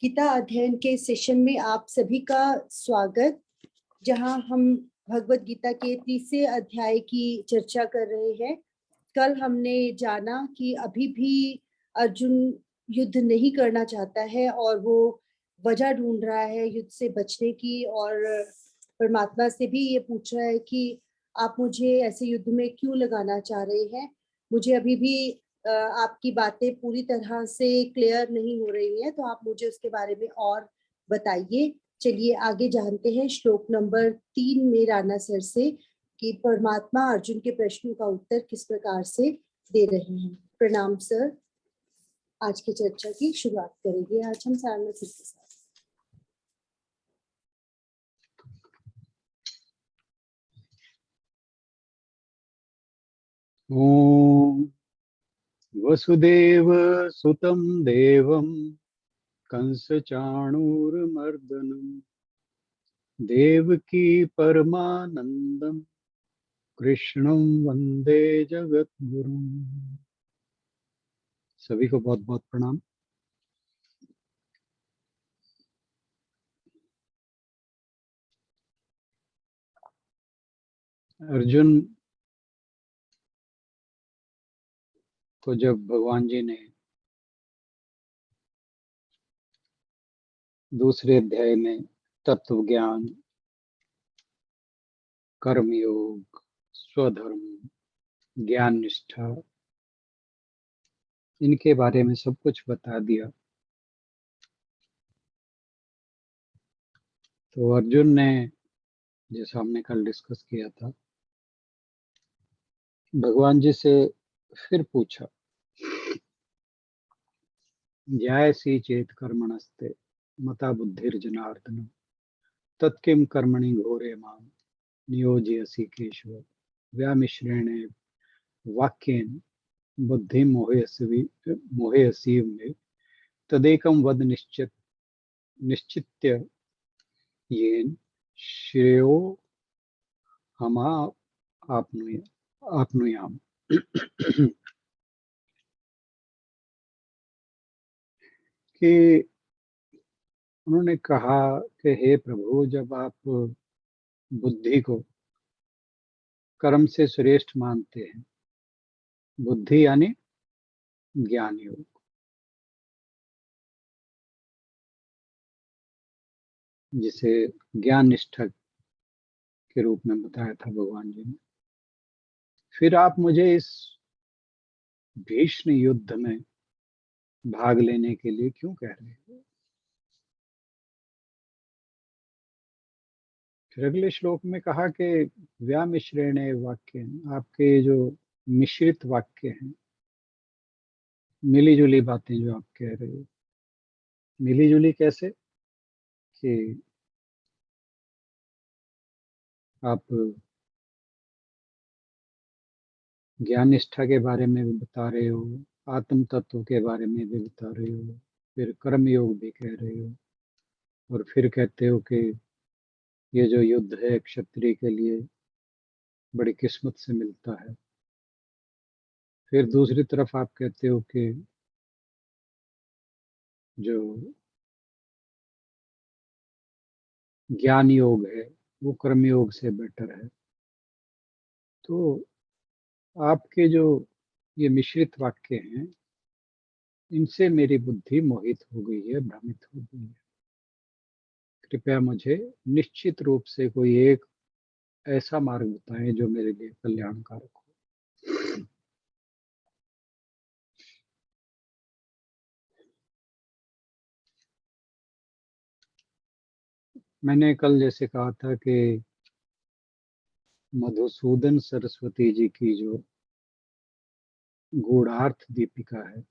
गीता अध्ययन के सेशन में आप सभी का स्वागत, जहां हम भगवत गीता के तीसरे अध्याय की चर्चा कर रहे हैं। कल हमने जाना कि अभी भी अर्जुन युद्ध नहीं करना चाहता है और वो वजह ढूंढ रहा है युद्ध से बचने की, और परमात्मा से भी ये पूछ रहा है कि आप मुझे ऐसे युद्ध में क्यों लगाना चाह रहे हैं। मुझे अभी भी आपकी बातें पूरी तरह से क्लियर नहीं हो रही है, तो आप मुझे उसके बारे में और बताइए। चलिए आगे जानते हैं श्लोक नंबर 3 में राणा सर से कि परमात्मा अर्जुन के प्रश्नों का उत्तर किस प्रकार से दे रहे हैं। प्रणाम सर। आज की चर्चा की शुरुआत करेंगे आज हम सारनाथ सर के साथ। ओम वसुदेव सुतं देवं कंसचाणूरमर्दनं देवकी परमानंदं कृष्णं वंदे जगद्गुरुं। सभी को बहुत बहुत प्रणाम। अर्जुन को जब भगवान जी ने दूसरे अध्याय में तत्व ज्ञान, कर्मयोग, स्वधर्म, ज्ञान निष्ठा, इनके बारे में सब कुछ बता दिया, तो अर्जुन ने, जैसा हमने कल डिस्कस किया था, भगवान जी से फिर पूछा, ज्यायसी चेत कर्मणस्ते मता बुद्धिर्जनार्दन तत्किं कर्मणि घोरे माम नियोजयसि केशव व्यामिश्रेण वाक्येन बुद्धि मोहयसीव में तदेकं वद निश्चित्य येन श्रेयो हमा आपनुयाम। कि उन्होंने कहा कि हे प्रभु, जब आप बुद्धि को कर्म से श्रेष्ठ मानते हैं, बुद्धि यानी ज्ञान योग, जिसे ज्ञान निष्ठा के रूप में बताया था भगवान जी ने, फिर आप मुझे इस भीष्म युद्ध में भाग लेने के लिए क्यों कह रहे हो। फिर अगले श्लोक में कहा कि व्यामिश्रेण वाक्य, आपके जो मिश्रित वाक्य हैं, मिली जुली बातें जो आप कह रहे हो, मिली जुली कैसे कि आप ज्ञान निष्ठा के बारे में भी बता रहे हो, आत्म तत्व के बारे में भी बता रहे हो, फिर कर्म योग भी कह रहे हो, और फिर कहते हो कि ये जो युद्ध है क्षत्रिय के लिए बड़ी किस्मत से मिलता है। फिर दूसरी तरफ आप कहते हो कि जो ज्ञान योग है वो कर्म योग से बेटर है। तो आपके जो ये मिश्रित वाक्य हैं, इनसे मेरी बुद्धि मोहित हो गई है, भ्रमित हो गई है। कृपया मुझे निश्चित रूप से कोई एक ऐसा मार्ग बताएं जो मेरे लिए कल्याणकारक हो। मैंने कल जैसे कहा था कि मधुसूदन सरस्वती जी की जो गूढ़ार्थ दीपिका है,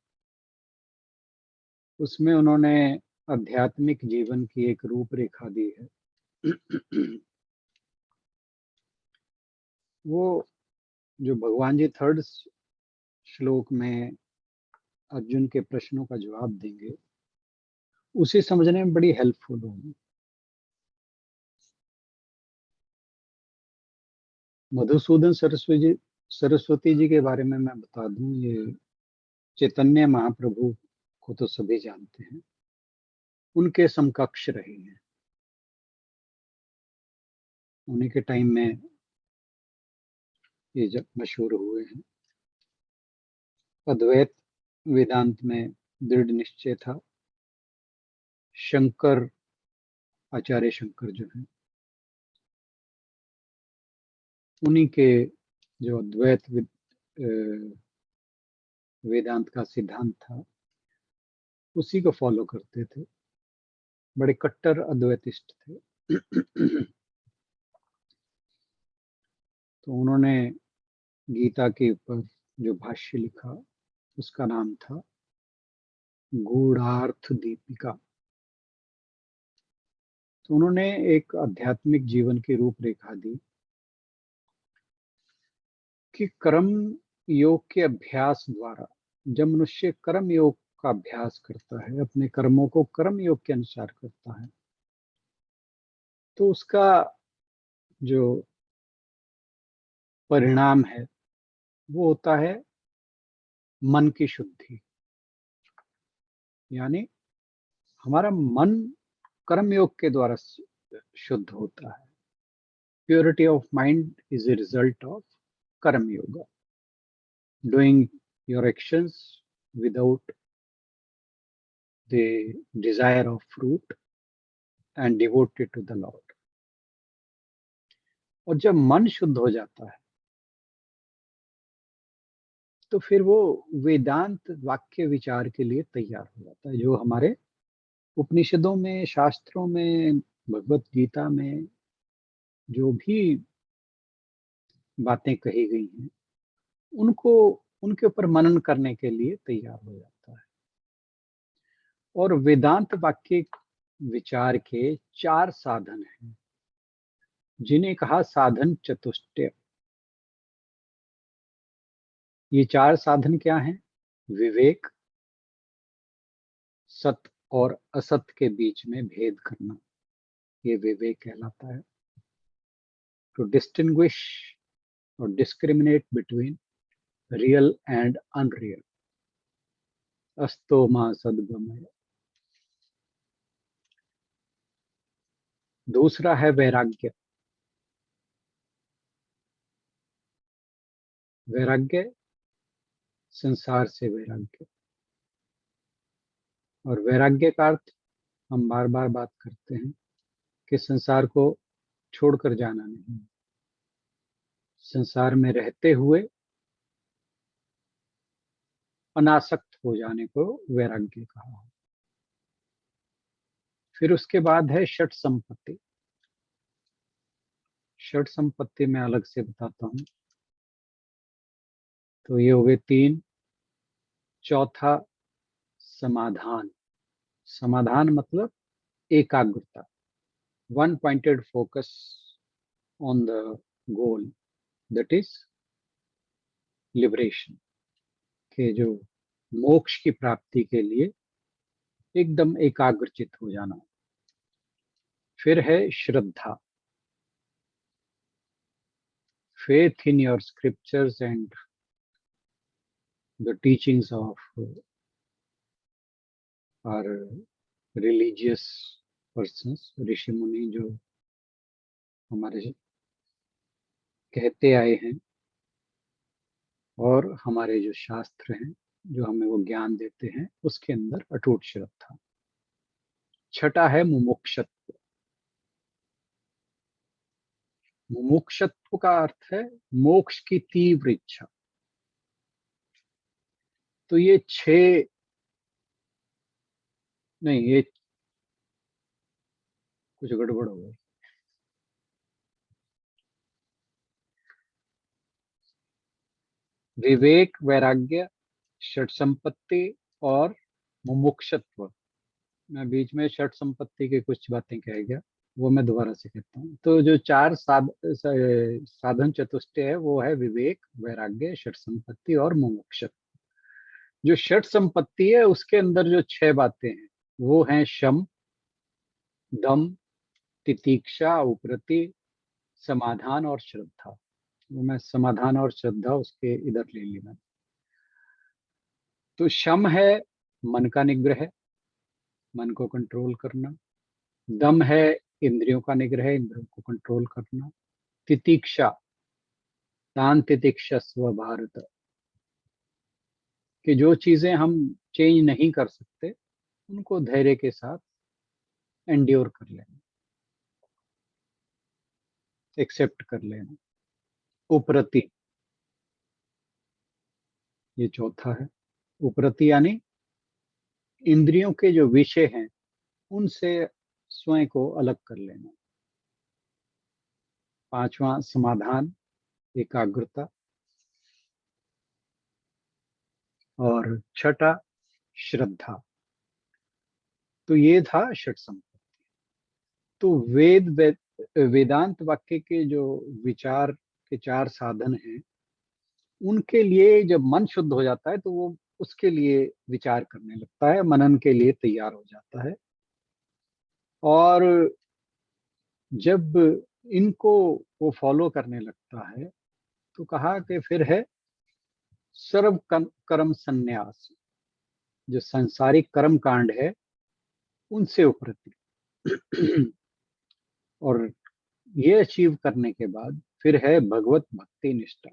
उसमें उन्होंने आध्यात्मिक जीवन की एक रूपरेखा दी है। वो जो भगवान जी थर्ड श्लोक में अर्जुन के प्रश्नों का जवाब देंगे, उसे समझने में बड़ी हेल्पफुल होगी। मधुसूदन सरस्वती जी के बारे में मैं बता दूं, ये चैतन्य महाप्रभु को तो सभी जानते हैं। उनके समकक्ष रहे हैं। उन्हीं के टाइम में ये जब मशहूर हुए हैं। अद्वैत वेदांत में दृढ़ निश्चय था। शंकर, आचार्य शंकर जो हैं, उन्हीं के जो अद्वैत वेदांत का सिद्धांत था उसी को फॉलो करते थे। बड़े कट्टर अद्वैतिस्ट थे। तो उन्होंने गीता के ऊपर जो भाष्य लिखा उसका नाम था गूढ़ार्थ दीपिका। तो उन्होंने एक आध्यात्मिक जीवन की रूपरेखा दी कि कर्म योग के अभ्यास द्वारा जब मनुष्य कर्म योग का अभ्यास करता है, अपने कर्मों को कर्म योग के अनुसार करता है, तो उसका जो परिणाम है वो होता है मन की शुद्धि। यानी हमारा मन कर्म योग के द्वारा शुद्ध होता है। Purity of mind is a result of karma yoga, doing your actions without the desire of fruit and devoted to the lord. और जब मन शुद्ध हो जाता है तो फिर वो वेदांत वाक्य विचार के लिए तैयार हो जाता है। जो हमारे उपनिषदों में, शास्त्रों में, भगवत गीता में जो भी बातें कही गई हैं उनको, उनके ऊपर मनन करने के लिए तैयार हो जाता है। और वेदांत वाक्य विचार के 4 साधन हैं जिन्हें कहा साधन चतुष्टय। ये 4 साधन क्या हैं? विवेक, सत और असत के बीच में भेद करना, ये विवेक कहलाता है। टू डिस्टिंग्विश और discriminate between real and unreal. अस्तो मा सद्गमय। दूसरा है वैराग्य। वैराग्य, संसार से वैराग्य। और वैराग्य का अर्थ हम बार बार बात करते हैं कि संसार को छोड़कर जाना नहीं, संसार में रहते हुए अनासक्त हो जाने को वैराग्य कहा। फिर उसके बाद है षट संपत्ति। षट संपत्ति मैं अलग से बताता हूं। तो ये हो गए 3। चौथा समाधान। समाधान मतलब एकाग्रता, one pointed focus on the goal, that is liberation, के जो मोक्ष की प्राप्ति के लिए एकदम एकाग्रचित हो जाना। फिर है श्रद्धा, faith in your scriptures and the teachings of our religious persons, ऋषि मुनि जो हमारे कहते आए हैं और हमारे जो शास्त्र हैं जो हमें वो ज्ञान देते हैं, उसके अंदर अटूट श्रद्धा। छठा है मुमुक्षत्व। मुमुक्षत्व का अर्थ है मोक्ष की तीव्र इच्छा। तो ये 6 नहीं, ये कुछ गड़बड़ हो गई। विवेक, वैराग्य, षट संपत्ति और मुमुक्षत्व। मैं बीच में षट संपत्ति की कुछ बातें कह गया, वो मैं दोबारा से कहता हूँ। तो जो 4 साधन चतुष्टय है वो है विवेक, वैराग्य, षट संपत्ति और मुमुक्षत्व। जो षट संपत्ति है उसके अंदर जो 6 बातें हैं वो हैं शम, दम, तितीक्षा, उपरति, समाधान और श्रद्धा। वो मैं समाधान और श्रद्धा उसके इधर ले ली मैंने। तो शम है मन का निग्रह, मन को कंट्रोल करना। दम है इंद्रियों का निग्रह, इंद्रियों को कंट्रोल करना। तितिक्षा, दान तितिक्षा स्व भारत, कि जो चीजें हम चेंज नहीं कर सकते उनको धैर्य के साथ एंड्योर कर लेना, एक्सेप्ट कर लेना। उपरति, ये चौथा है। उपरति यानी इंद्रियों के जो विषय हैं उनसे स्वयं को अलग कर लेना। पांचवा समाधान, एकाग्रता। और छठा श्रद्धा। तो ये था षट संपत्ति। तो वेदांत वाक्य के जो विचार के चार साधन हैं, उनके लिए जब मन शुद्ध हो जाता है तो वो उसके लिए विचार करने लगता है, मनन के लिए तैयार हो जाता है। और जब इनको वो फॉलो करने लगता है तो कहा कि फिर है सर्व कर्म संन्यास, जो सांसारिक कर्म कांड है उनसे उपरति। और ये अचीव करने के बाद फिर है भगवत भक्ति निष्ठा,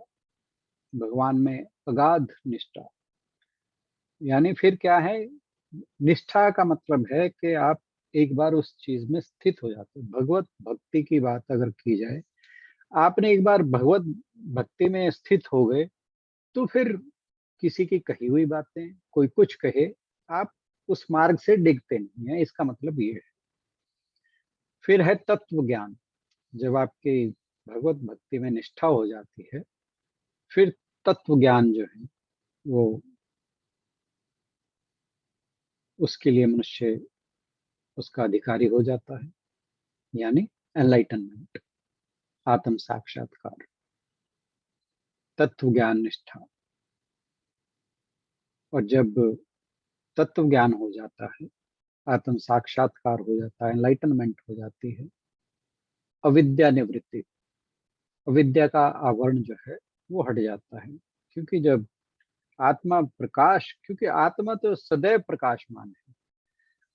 भगवान में अगाध निष्ठा। यानी फिर क्या है, निष्ठा का मतलब है कि आप एक बार उस चीज में स्थित हो जाते हो। भगवत भक्ति की बात अगर की जाए, आपने एक बार भगवत भक्ति में स्थित हो गए तो फिर किसी की कही हुई बातें, कोई कुछ कहे, आप उस मार्ग से डिगते नहीं है, इसका मतलब ये है। फिर है तत्व ज्ञान। जब आपकी भगवत भक्ति में निष्ठा हो जाती है, फिर तत्व ज्ञान जो है वो, उसके लिए मनुष्य उसका अधिकारी हो जाता है, यानी एनलाइटनमेंट, आत्म साक्षात्कार, तत्व ज्ञान निष्ठा। और जब तत्व ज्ञान हो जाता है, आत्म साक्षात्कार हो जाता है, एनलाइटनमेंट हो जाती है, अविद्या निवृत्ति, अविद्या का आवरण जो है वो हट जाता है। क्योंकि जब आत्मा प्रकाश, क्योंकि आत्मा तो सदैव प्रकाशमान है,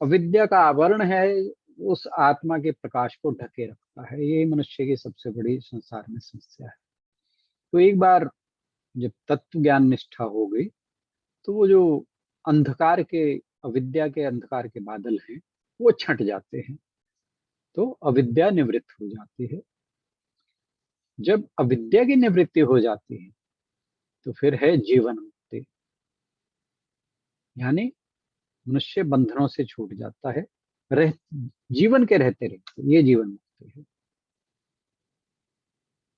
अविद्या का आवरण है उस आत्मा के प्रकाश को ढके रखता है। यही मनुष्य की सबसे बड़ी संसार में समस्या है। तो एक बार जब तत्व ज्ञान निष्ठा हो गई तो वो जो अंधकार के, अविद्या के अंधकार के बादल हैं वो छंट जाते हैं, तो अविद्या निवृत्त हो जाती है। जब अविद्या की निवृत्ति हो जाती है तो फिर है जीवन मुक्ति, यानी मनुष्य बंधनों से छूट जाता है, रह जीवन के रहते रहते, ये जीवन मुक्ति है।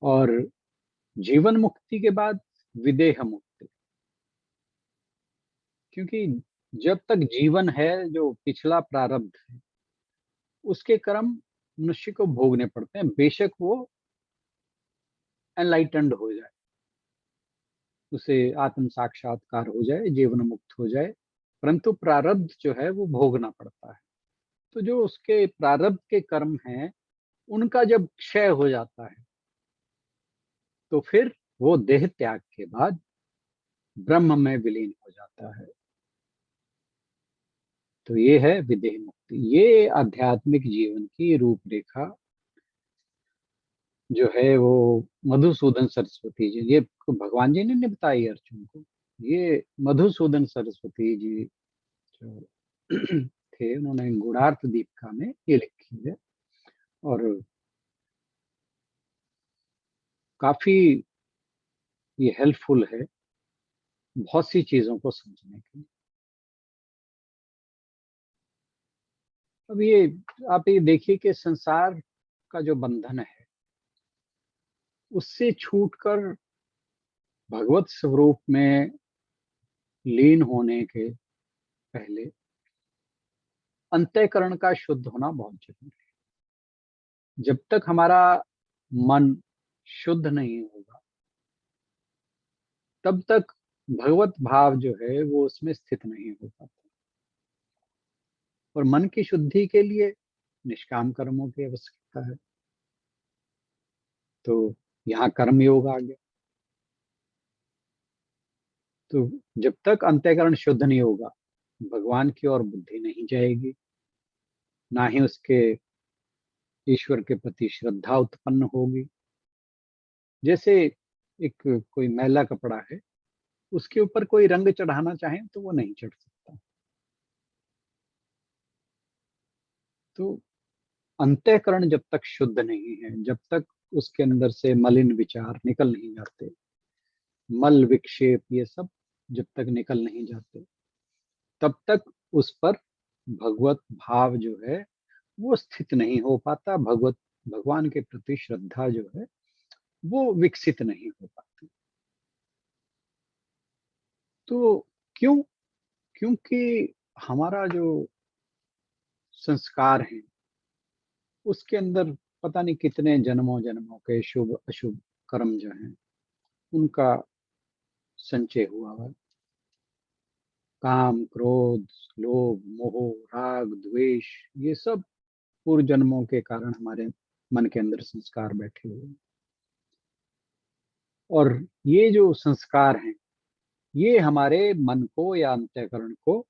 और जीवन मुक्ति के बाद विदेह मुक्ति, क्योंकि जब तक जीवन है, जो पिछला प्रारब्ध है उसके कर्म मनुष्य को भोगने पड़ते हैं, बेशक वो एनलाइटेंड हो जाए, उसे आत्म साक्षात्कार हो जाए, जीवन मुक्त हो जाए, परंतु प्रारब्ध जो है वो भोगना पड़ता है। तो जो उसके प्रारब्ध के कर्म हैं उनका जब क्षय हो जाता है तो फिर वो देह त्याग के बाद ब्रह्म में विलीन हो जाता है। तो ये है विदेह मुक्ति। ये आध्यात्मिक जीवन की रूपरेखा जो है वो मधुसूदन सरस्वती जी, ये भगवान जी ने बताई अर्जुन को। ये मधुसूदन सरस्वती जी जो थे, उन्होंने गुणार्थ दीपिका में ये लिखी है। और काफी ये हेल्पफुल है बहुत सी चीजों को समझने के लिए। अब ये आप ये देखिए कि संसार का जो बंधन है उससे छूटकर भगवत स्वरूप में लीन होने के पहले अंतःकरण का शुद्ध होना बहुत जरूरी है। जब तक हमारा मन शुद्ध नहीं होगा तब तक भगवत भाव जो है वो उसमें स्थित नहीं हो पाता। और मन की शुद्धि के लिए निष्काम कर्मों की आवश्यकता है। तो यहाँ कर्म योग आ गया। तो जब तक अंतःकरण शुद्ध नहीं होगा भगवान की ओर बुद्धि नहीं जाएगी, ना ही उसके ईश्वर के प्रति श्रद्धा उत्पन्न होगी। जैसे एक कोई मैला कपड़ा है, उसके ऊपर कोई रंग चढ़ाना चाहे तो वो नहीं चढ़ सकता। तो अंतःकरण जब तक शुद्ध नहीं है, जब तक उसके अंदर से मलिन विचार निकल नहीं जाते, मल विक्षेप ये सब जब तक निकल नहीं जाते, तब तक उस पर भगवत भाव जो है वो स्थित नहीं हो पाता। भगवान के प्रति श्रद्धा जो है वो विकसित नहीं हो पाती। तो क्यों? क्योंकि हमारा जो संस्कार है उसके अंदर पता नहीं कितने जन्मों जन्मों के शुभ अशुभ कर्म जो हैं उनका संचय हुआ है। काम, क्रोध, लोभ, मोह, राग, द्वेष, ये सब पूर्व जन्मों के कारण हमारे मन के अंदर संस्कार बैठे हुए हैं। और ये जो संस्कार हैं ये हमारे मन को या अंतःकरण को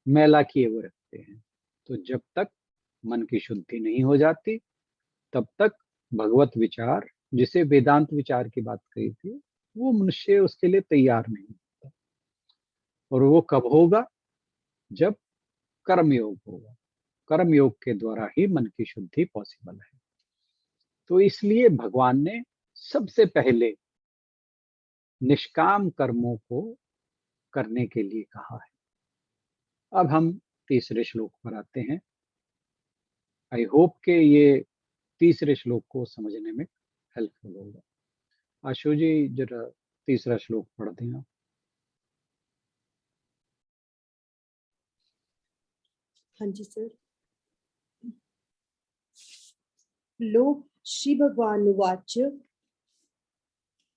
मैला किए हुए रखते हैं। तो जब तक मन की शुद्धि नहीं हो जाती तब तक भगवत विचार, जिसे वेदांत विचार की बात कही थी, वो मनुष्य उसके लिए तैयार नहीं होता। और वो कब होगा? जब कर्मयोग होगा। कर्मयोग के द्वारा ही मन की शुद्धि पॉसिबल है। तो इसलिए भगवान ने सबसे पहले निष्काम कर्मों को करने के लिए कहा है। अब हम तीसरे श्लोक पर आते हैं। आई होप के ये तीसरे श्लोक को समझने में हेल्पफुल होगा। आशु जी जरा तीसरा श्लोक पढ़ दें आप। हाँ जी सर। लोक श्री भगवान उवाच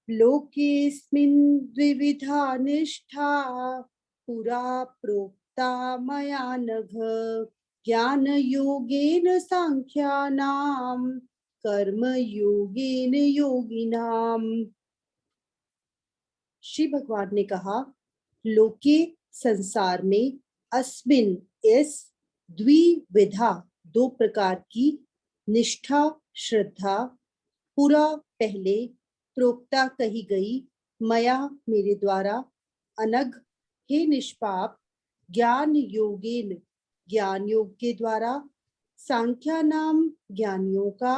लोकेस्मिन् द्विविधा निष्ठा पुरा प्रोक्ता मया नघ ज्ञानयोगेन सांख्यानां कर्मयोगेन योगिनाम। श्री भगवान ने कहा, लोके संसार में अस्मिन इस द्विविधा दो प्रकार की निष्ठा श्रद्धा पूरा पहले प्रोक्ता कही गई मया मेरे द्वारा अनघ हे निष्पाप ज्ञान योगेन ज्ञान योग के द्वारा सांख्या नाम ज्ञानियों का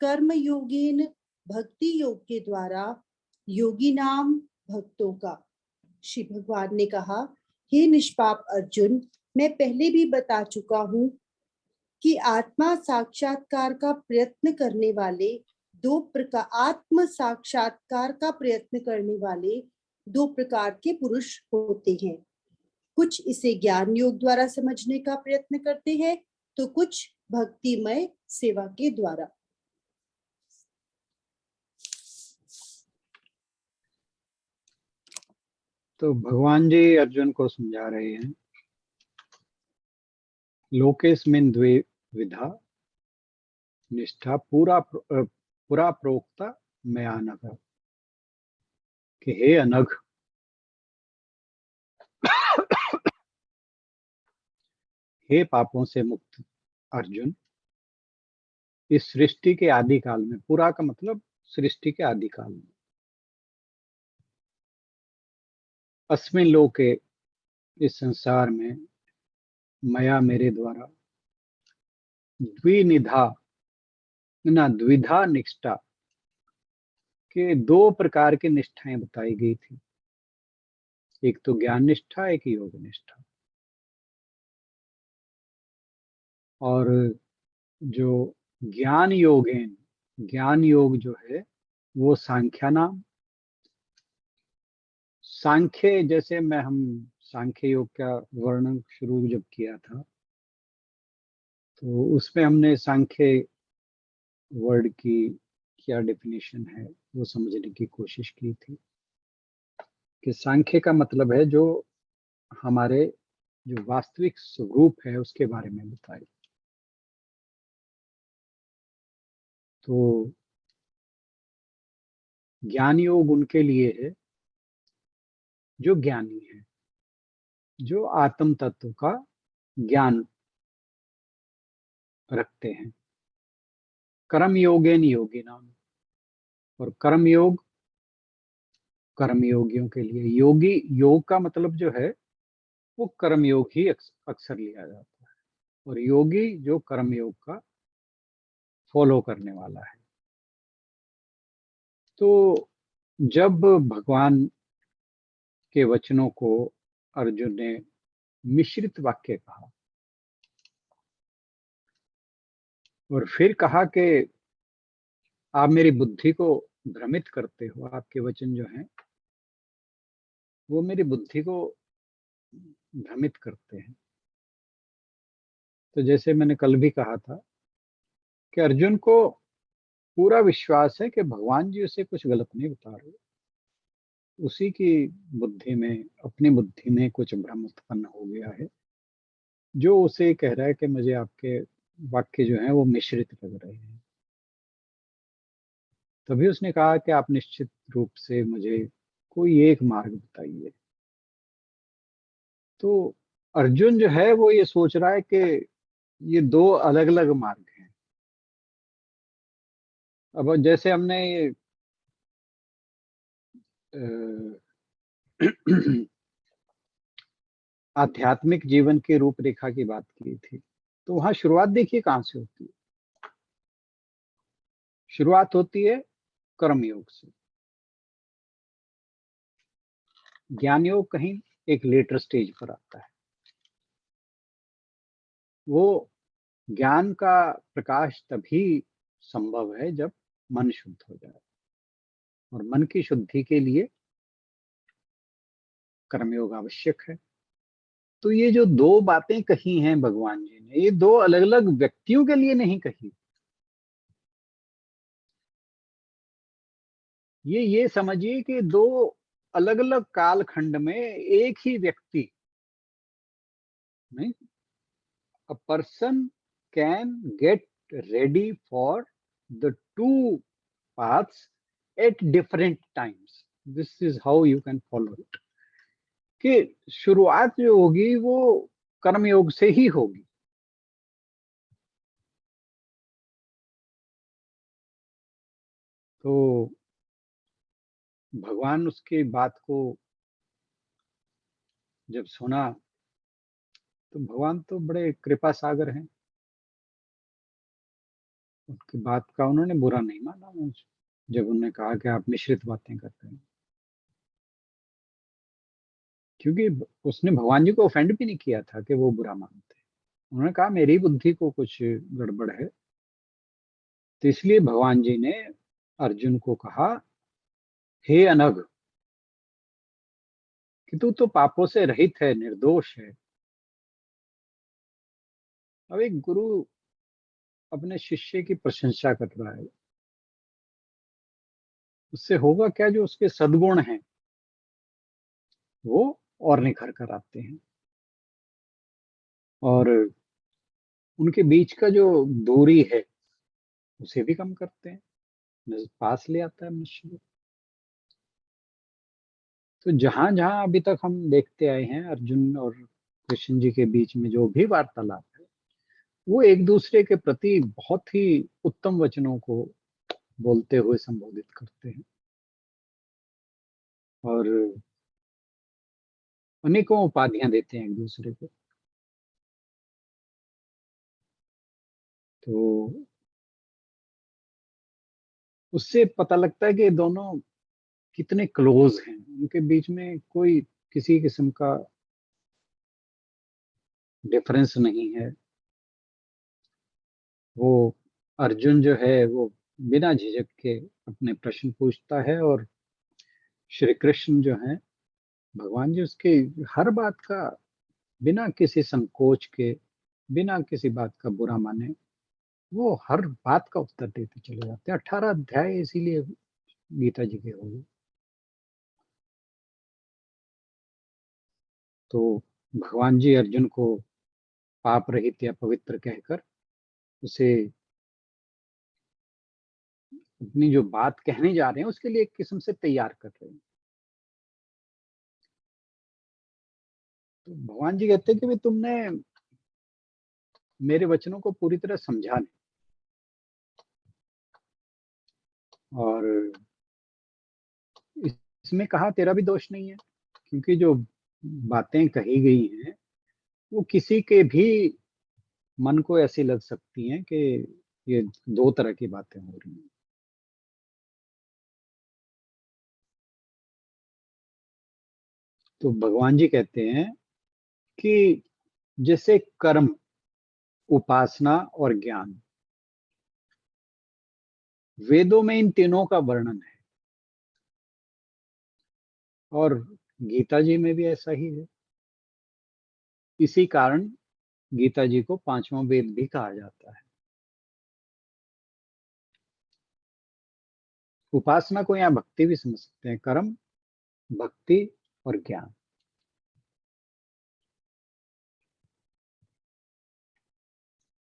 कर्म योगेन भक्ति योग के द्वारा योगी नाम भक्तों का। श्री भगवान ने कहा, हे निष्पाप अर्जुन, मैं पहले भी बता चुका हूं कि आत्मा साक्षात्कार का प्रयत्न करने वाले दो प्रकार के पुरुष होते हैं। कुछ इसे ज्ञान योग द्वारा समझने का प्रयत्न करते हैं तो कुछ भक्तिमय सेवा के द्वारा। तो भगवान जी अर्जुन को समझा रहे हैं, लोकेस्मिन् द्विविधा निष्ठा पुरा प्रोक्ता मया नघ, कि हे अनघ, हे पापों से मुक्त अर्जुन, इस सृष्टि के आदिकाल में, पूरा का मतलब सृष्टि के आदिकाल में, अस्मिन लोके इस संसार में, मया मेरे द्वारा, द्विधा निष्ठा के दो प्रकार की निष्ठाएं बताई गई थी। एक तो ज्ञान निष्ठा, एक योग निष्ठा। और जो ज्ञान योग जो है वो सांख्या नाम, सांख्य जैसे हम सांख्य योग का वर्णन शुरू जब किया था तो उसमें हमने सांख्य वर्ड की क्या डेफिनेशन है वो समझने की कोशिश की थी कि सांख्य का मतलब है जो हमारे जो वास्तविक स्वरूप है उसके बारे में बताए। तो ज्ञान योग उनके लिए है जो ज्ञानी है, जो आत्म तत्व का ज्ञान रखते हैं। कर्म योगेन योगिनाम, और कर्मयोगियों के लिए। योगी, योग का मतलब जो है वो कर्मयोग ही अक्सर लिया जाता है, और योगी जो कर्मयोग का फॉलो करने वाला है। तो जब भगवान के वचनों को अर्जुन ने मिश्रित वाक्य कहा और फिर कहा कि आप मेरी बुद्धि को भ्रमित करते हो, आपके वचन जो हैं वो मेरी बुद्धि को भ्रमित करते हैं। तो जैसे मैंने कल भी कहा था कि अर्जुन को पूरा विश्वास है कि भगवान जी उसे कुछ गलत नहीं बता रहे, उसी की बुद्धि में, अपनी बुद्धि में कुछ भ्रम उत्पन्न हो गया है, जो उसे कह रहा है कि मुझे आपके वाक्य जो हैं वो मिश्रित लग रहे हैं। तभी उसने कहा कि आप निश्चित रूप से मुझे कोई एक मार्ग बताइए। तो अर्जुन जो है वो ये सोच रहा है कि ये दो अलग अलग मार्ग हैं। अब जैसे हमने ये आध्यात्मिक जीवन की रूपरेखा की बात की थी, तो वहां शुरुआत देखिए कहां से होती है। शुरुआत होती है कर्मयोग से। ज्ञान योग कहीं एक लेटर स्टेज पर आता है। वो ज्ञान का प्रकाश तभी संभव है जब मन शुद्ध हो जाए, और मन की शुद्धि के लिए कर्मयोग आवश्यक है। तो ये जो दो बातें कही हैं भगवान जी ने, ये दो अलग अलग व्यक्तियों के लिए नहीं कही। ये समझिए कि दो अलग अलग कालखंड में एक ही व्यक्ति नहीं, a person can get ready for the two paths at different times. This is how you can follow it. कि शुरुआत जो होगी वो कर्मयोग से ही होगी। तो भगवान उसकी बात को जब सुना, तो भगवान तो बड़े कृपा सागर हैं, उनकी बात का उन्होंने बुरा नहीं माना मुझे, जब उन्होंने कहा कि आप मिश्रित बातें करते हैं। क्योंकि उसने भगवान जी को ऑफेंड भी नहीं किया था कि वो बुरा मानते। उन्होंने कहा मेरी बुद्धि को कुछ गड़बड़ है। तो इसलिए भगवान जी ने अर्जुन को कहा, हे अनघ, कि तू तो पापों से रहित है, निर्दोष है। अब एक गुरु अपने शिष्य की प्रशंसा कर रहा है, उससे होगा क्या, जो उसके सद्गुण हैं वो और निखर कर आते हैं, और उनके बीच का जो दूरी है उसे भी कम करते हैं, पास ले आता है मनुष्य को। तो जहां जहां अभी तक हम देखते आए हैं अर्जुन और कृष्ण जी के बीच में जो भी वार्तालाप है, वो एक दूसरे के प्रति बहुत ही उत्तम वचनों को बोलते हुए संबोधित करते हैं, और अनेकों उपाधियां देते हैं एक दूसरे को। तो उससे पता लगता है कि ये दोनों कितने क्लोज हैं, उनके बीच में कोई किसी किस्म का डिफरेंस नहीं है। वो अर्जुन जो है वो बिना झिझक के अपने प्रश्न पूछता है, और श्री कृष्ण जो है भगवान जी, उसके हर बात का बिना किसी संकोच के, बिना किसी बात का बुरा माने, वो हर बात का उत्तर देते चले जाते हैं। 18 अध्याय इसीलिए गीता जी के हो गए। तो भगवान जी अर्जुन को पाप रहित या पवित्र कहकर उसे अपनी जो बात कहने जा रहे हैं उसके लिए एक किस्म से तैयार कर रहे हैं। तो भगवान जी कहते हैं कि भाई तुमने मेरे वचनों को पूरी तरह समझा नहीं, और इसमें कहा तेरा भी दोष नहीं है, क्योंकि जो बातें कही गई हैं वो किसी के भी मन को ऐसी लग सकती हैं कि ये दो तरह की बातें हो रही हैं। तो भगवान जी कहते हैं कि जैसे कर्म, उपासना और ज्ञान, वेदों में इन तीनों का वर्णन है, और गीता जी में भी ऐसा ही है। इसी कारण गीता जी को पांचवा वेद भी कहा जाता है। उपासना को यहाँ भक्ति भी समझ सकते हैं, कर्म, भक्ति और ज्ञान।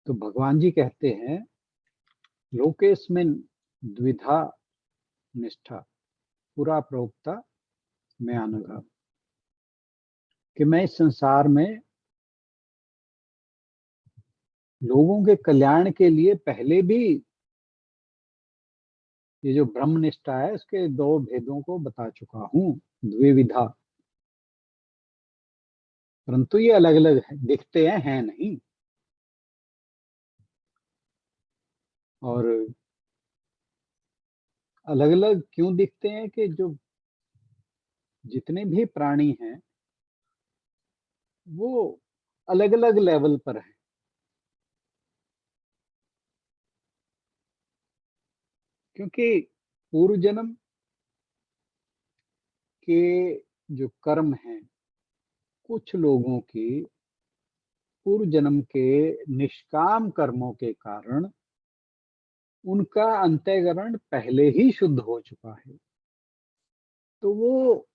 तो भगवान जी कहते हैं लोकेस्मिन् द्विधा निष्ठा पुरा प्रोक्ता मैं अनघा, कि मैं इस संसार में लोगों के कल्याण के लिए पहले भी ये जो ब्रह्म निष्ठा है उसके दो भेदों को बता चुका हूं, द्विविधा, परंतु ये अलग अलग दिखते हैं नहीं। और अलग अलग क्यों दिखते हैं? कि जो जितने भी प्राणी हैं वो अलग अलग लेवल पर हैं। क्योंकि पूर्व जन्म के जो कर्म हैं, कुछ लोगों की पूर्व जन्म के निष्काम कर्मों के कारण उनका अंतःकरण पहले ही शुद्ध हो चुका है। तो वो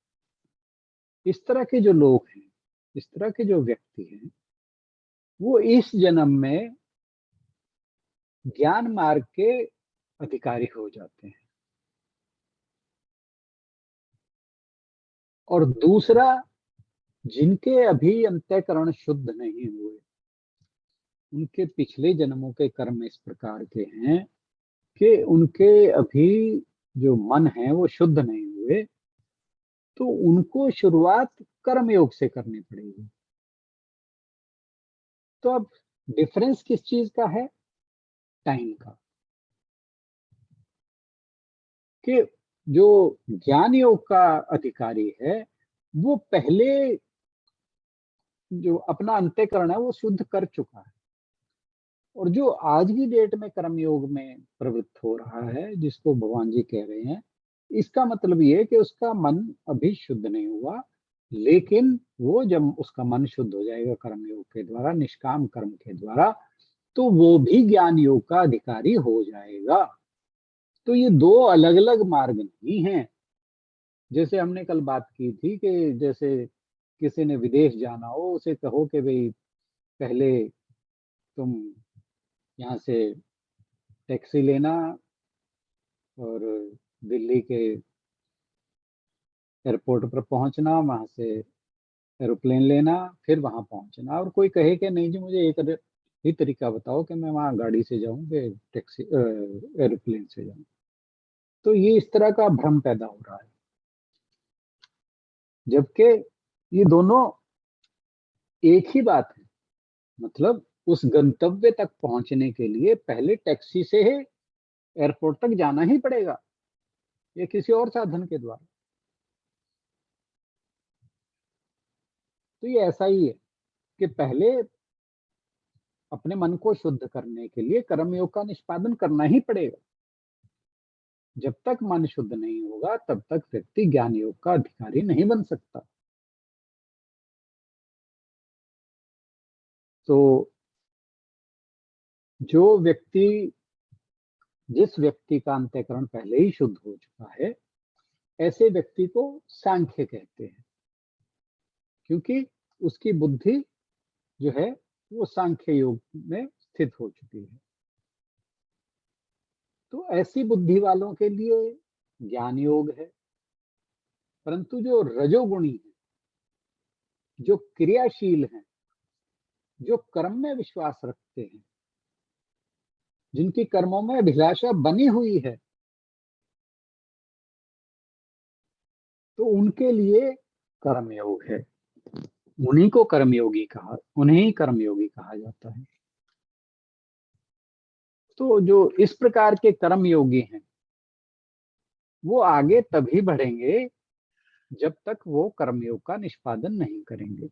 इस तरह के जो लोग हैं, इस तरह के जो व्यक्ति हैं, वो इस जन्म में ज्ञान मार्ग के अधिकारी हो जाते हैं। और दूसरा, जिनके अभी अंतःकरण शुद्ध नहीं हुए, उनके पिछले जन्मों के कर्म इस प्रकार के हैं कि उनके अभी जो मन है वो शुद्ध नहीं हुए, तो उनको शुरुआत कर्म योग से करनी पड़ेगी। तो अब डिफरेंस किस चीज का है? टाइम का। कि जो ज्ञान योग का अधिकारी है वो पहले जो अपना अंतःकरण है वो शुद्ध कर चुका है, और जो आज की डेट में कर्म योग में प्रवृत्त हो रहा है, जिसको भगवान जी कह रहे हैं, इसका मतलब ये है कि उसका मन अभी शुद्ध नहीं हुआ, लेकिन वो जब उसका मन शुद्ध हो जाएगा कर्म योग के द्वारा, निष्काम कर्म के द्वारा, तो वो भी ज्ञान योग का अधिकारी हो जाएगा। तो ये दो अलग अलग मार्ग नहीं हैं। जैसे हमने कल बात की थी कि जैसे किसी ने विदेश जाना हो, उसे कहो कि भाई पहले तुम यहाँ से टैक्सी लेना और दिल्ली के एयरपोर्ट पर पहुंचना, वहां से एरोप्लेन लेना, फिर वहां पहुंचना, और कोई कहे कि नहीं जी मुझे एक ही तरीका बताओ कि मैं वहां गाड़ी से जाऊं कि टैक्सी एरोप्लेन से जाऊं। तो ये इस तरह का भ्रम पैदा हो रहा है, जबकि ये दोनों एक ही बात है। मतलब उस गंतव्य तक पहुंचने के लिए पहले टैक्सी से एयरपोर्ट तक जाना ही पड़ेगा, या किसी और साधन के द्वारा। तो ये ऐसा ही है कि पहले अपने मन को शुद्ध करने के लिए कर्मयोग का निष्पादन करना ही पड़ेगा। जब तक मन शुद्ध नहीं होगा तब तक व्यक्ति ज्ञान योग का अधिकारी नहीं बन सकता। तो जो व्यक्ति जिस व्यक्ति का अंतःकरण पहले ही शुद्ध हो चुका है, ऐसे व्यक्ति को सांख्य कहते हैं, क्योंकि उसकी बुद्धि जो है वो सांख्य योग में स्थित हो चुकी है। तो ऐसी बुद्धि वालों के लिए ज्ञान योग है। परंतु जो रजोगुणी है, जो क्रियाशील है, जो कर्म में विश्वास रखते हैं, जिनकी कर्मों में अभिलाषा बनी हुई है, तो उनके लिए कर्मयोग है। उन्हीं को उन्हें ही कर्मयोगी कहा जाता है। तो जो इस प्रकार के कर्मयोगी हैं, वो आगे तभी बढ़ेंगे जब तक वो कर्मयोग का निष्पादन नहीं करेंगे।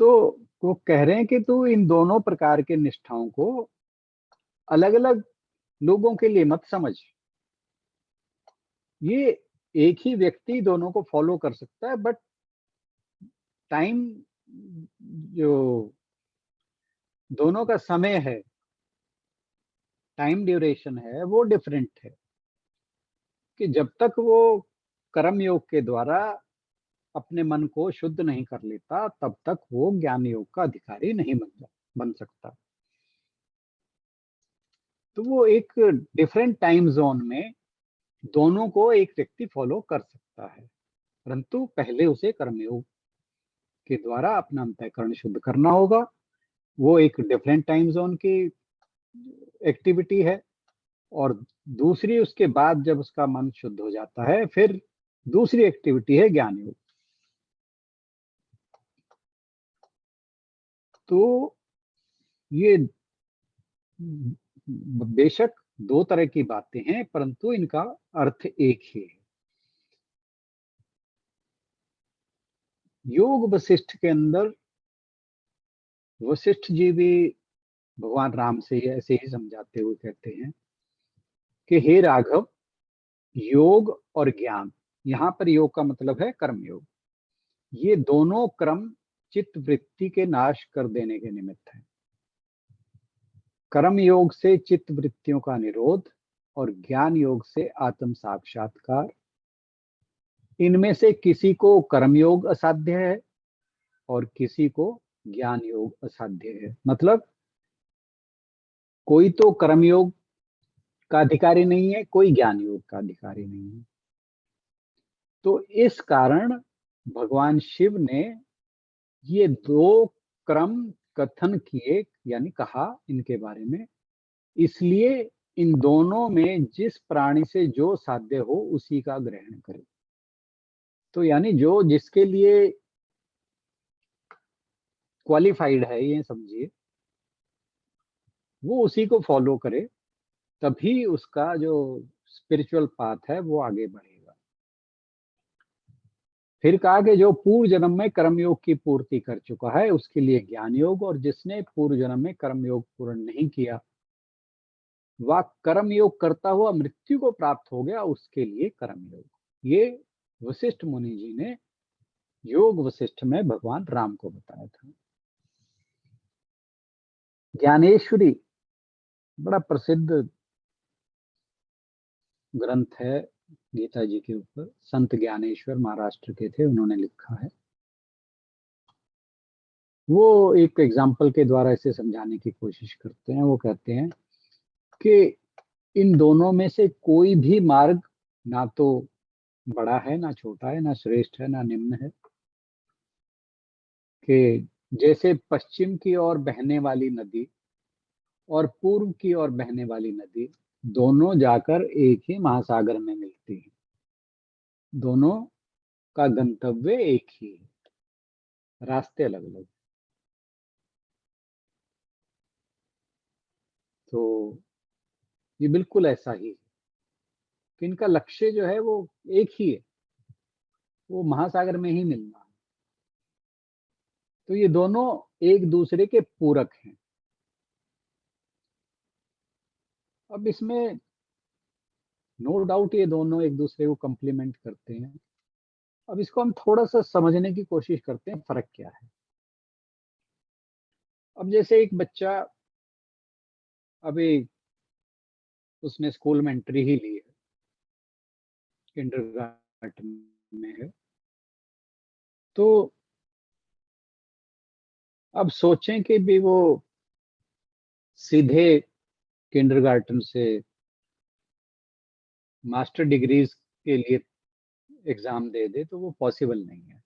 तो वो कह रहे हैं कि तू इन दोनों प्रकार के निष्ठाओं को अलग अलग लोगों के लिए मत समझ। ये एक ही व्यक्ति दोनों को फॉलो कर सकता है, बट टाइम, जो दोनों का समय है, टाइम ड्यूरेशन है, वो डिफरेंट है। कि जब तक वो कर्म योग के द्वारा अपने मन को शुद्ध नहीं कर लेता, तब तक वो ज्ञान योग का अधिकारी नहीं बन सकता। तो वो एक डिफरेंट टाइम जोन में दोनों को एक व्यक्ति फॉलो कर सकता है, परंतु पहले उसे कर्मयोग के द्वारा अपना अंतःकरण शुद्ध करना होगा। वो एक डिफरेंट टाइम जोन की एक्टिविटी है। और दूसरी, उसके बाद जब उसका मन शुद्ध हो जाता है, फिर दूसरी एक्टिविटी है ज्ञान योग। तो ये बेशक दो तरह की बातें हैं, परंतु इनका अर्थ एक ही है। योग वशिष्ठ के अंदर वशिष्ठ जी भी भगवान राम से ऐसे ही समझाते हुए कहते हैं कि हे राघव, योग और ज्ञान, यहाँ पर योग का मतलब है कर्म योग, ये दोनों क्रम चित्त वृत्ति के नाश कर देने के निमित्त है। कर्म योग से चित्त वृत्तियों का निरोध और ज्ञान योग से आत्म साक्षात्कार। इनमें से किसी को कर्म योग असाध्य है और किसी को ज्ञान योग असाध्य है। मतलब कोई तो कर्म योग का अधिकारी नहीं है, कोई ज्ञान योग का अधिकारी नहीं है। तो इस कारण भगवान शिव ने ये दो क्रम कथन किए, यानी कहा इनके बारे में, इसलिए इन दोनों में जिस प्राणी से जो साध्य हो उसी का ग्रहण करे। तो यानी जो जिसके लिए क्वालिफाइड है, ये समझिए, वो उसी को फॉलो करे, तभी उसका जो स्पिरिचुअल पाथ है वो आगे बढ़ेगा। फिर कहा कि जो पूर्व जन्म में कर्मयोग की पूर्ति कर चुका है उसके लिए ज्ञान योग, और जिसने पूर्व जन्म में कर्मयोग पूर्ण नहीं किया, वह कर्म योग करता हुआ मृत्यु को प्राप्त हो गया, उसके लिए कर्म योग। ये वशिष्ठ मुनि जी ने योग वशिष्ठ में भगवान राम को बताया था। ज्ञानेश्वरी बड़ा प्रसिद्ध ग्रंथ है गीता जी के ऊपर। संत ज्ञानेश्वर महाराष्ट्र के थे, उन्होंने लिखा है। वो एक एग्जाम्पल के द्वारा इसे समझाने की कोशिश करते हैं। वो कहते हैं कि इन दोनों में से कोई भी मार्ग ना तो बड़ा है, ना छोटा है, ना श्रेष्ठ है, ना निम्न है। कि जैसे पश्चिम की ओर बहने वाली नदी और पूर्व की ओर बहने वाली नदी दोनों जाकर एक ही महासागर में मिलती है, दोनों का गंतव्य एक ही है, रास्ते अलग अलग। तो ये बिल्कुल ऐसा ही है कि इनका लक्ष्य जो है वो एक ही है, वो महासागर में ही मिलना है। तो ये दोनों एक दूसरे के पूरक हैं। अब इसमें नो डाउट ये दोनों एक दूसरे को कंप्लीमेंट करते हैं। अब इसको हम थोड़ा सा समझने की कोशिश करते हैं, फर्क क्या है। अब जैसे एक बच्चा अभी उसने स्कूल में एंट्री ही ली है, किंडरगार्टन में है, तो अब सोचें कि भी वो सीधे किंडरगार्टन से मास्टर डिग्रीज के लिए एग्जाम दे दे, तो वो पॉसिबल नहीं है।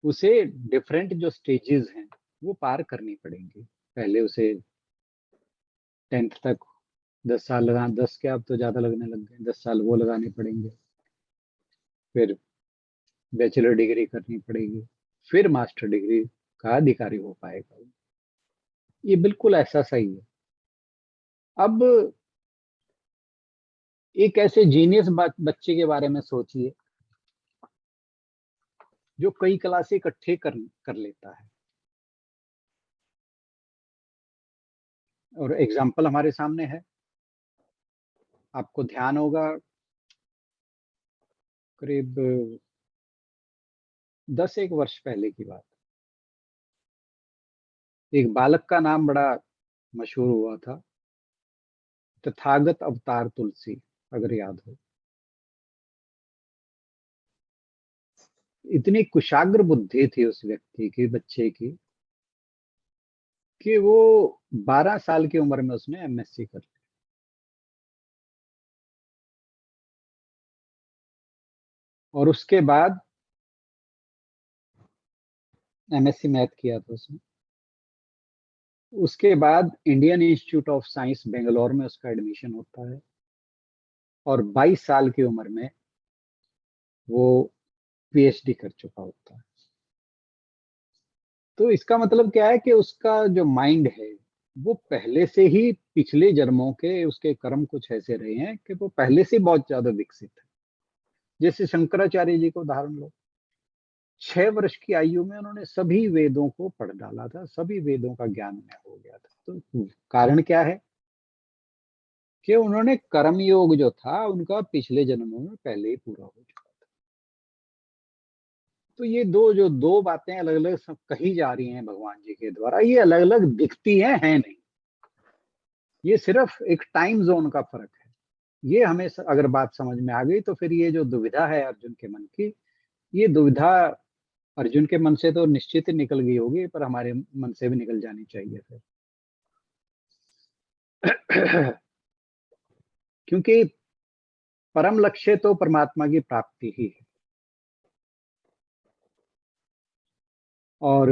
उसे डिफरेंट जो स्टेजेस हैं वो पार करनी पड़ेंगी। पहले उसे 10th तक 10 साल लगा, 10 के अब तो ज्यादा लगने लग गए, 10 साल वो लगाने पड़ेंगे, फिर बैचलर डिग्री करनी पड़ेगी, फिर मास्टर डिग्री का अधिकारी हो पाएगा। ये बिल्कुल ऐसा सही है। अब एक ऐसे जीनियस बच्चे के बारे में सोचिए जो कई क्लास इकट्ठे कर लेता है। और एग्जाम्पल हमारे सामने है, आपको ध्यान होगा करीब 10 एक वर्ष पहले की बात, एक बालक का नाम बड़ा मशहूर हुआ था, तथागत अवतार तुलसी, अगर याद हो। इतनी कुशाग्र बुद्धि थी उस व्यक्ति की, बच्चे की, कि वो 12 साल की उम्र में उसने एमएससी कर ली। और उसके बाद एमएससी मैथ किया था उसने। उसके बाद Indian institute of science Bangalore में उसका एडमिशन होता है, और 22 साल की उम्र में वो पीएचडी कर चुका होता है। तो इसका मतलब क्या है कि उसका जो माइंड है वो पहले से ही, पिछले जन्मों के उसके कर्म कुछ ऐसे रहे हैं कि वो पहले से बहुत ज्यादा विकसित है। जैसे शंकराचार्य जी को उदाहरण लो, 6 वर्ष की आयु में उन्होंने सभी वेदों को पढ़ डाला था, सभी वेदों का ज्ञान उन्हें हो गया था। तो कारण क्या है कि उन्होंने कर्म योग जो था उनका पिछले जन्मों में पहले ही पूरा हो चुका था। तो ये दो बातें अलग अलग सब कही जा रही हैं भगवान जी के द्वारा, ये अलग अलग दिखती हैं, है नहीं। ये सिर्फ एक टाइम जोन का फर्क है। ये हमें अगर बात समझ में आ गई तो फिर ये जो दुविधा है अर्जुन के मन की, ये दुविधा अर्जुन के मन से तो निश्चित ही निकल गई होगी, पर हमारे मन से भी निकल जानी चाहिए फिर। क्योंकि परम लक्ष्य तो परमात्मा की प्राप्ति ही है। और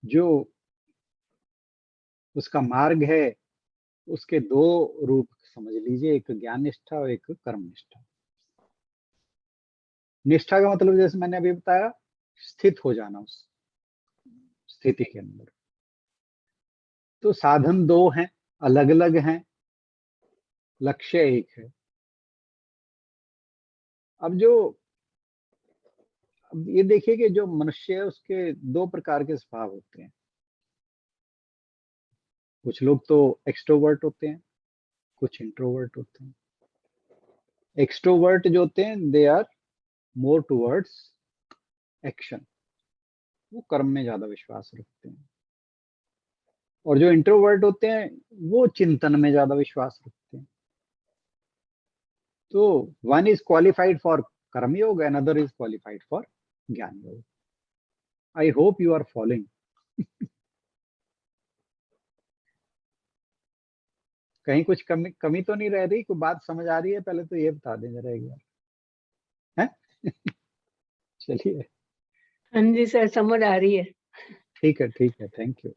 जो उसका मार्ग है उसके दो रूप समझ लीजिए, एक ज्ञान निष्ठा और एक कर्म निष्ठा। निष्ठा का मतलब जैसे मैंने अभी बताया, स्थित हो जाना उस स्थिति के अंदर। तो साधन दो हैं, अलग अलग हैं, लक्ष्य एक है। अब ये देखिए कि जो मनुष्य है उसके दो प्रकार के स्वभाव होते हैं। कुछ लोग तो एक्सट्रोवर्ट होते हैं, कुछ इंट्रोवर्ट होते हैं। एक्सट्रोवर्ट जो होते हैं they are more towards action, वो कर्म में ज्यादा विश्वास रखते हैं। और जो इंट्रोवर्ट होते हैं वो चिंतन में ज्यादा विश्वास रखते हैं। तो वन इज क्वालिफाइड फॉर कर्म योग, another is qualified for Gyan Yog. I hope you are following. कहीं कुछ कमी कमी तो नहीं रह रही? कोई बात समझ आ रही है? पहले तो ये बता दें जरा एक बार, है? चलिए, हाँ जी सर, समझ आ रही है। ठीक है, ठीक है, थैंक यू।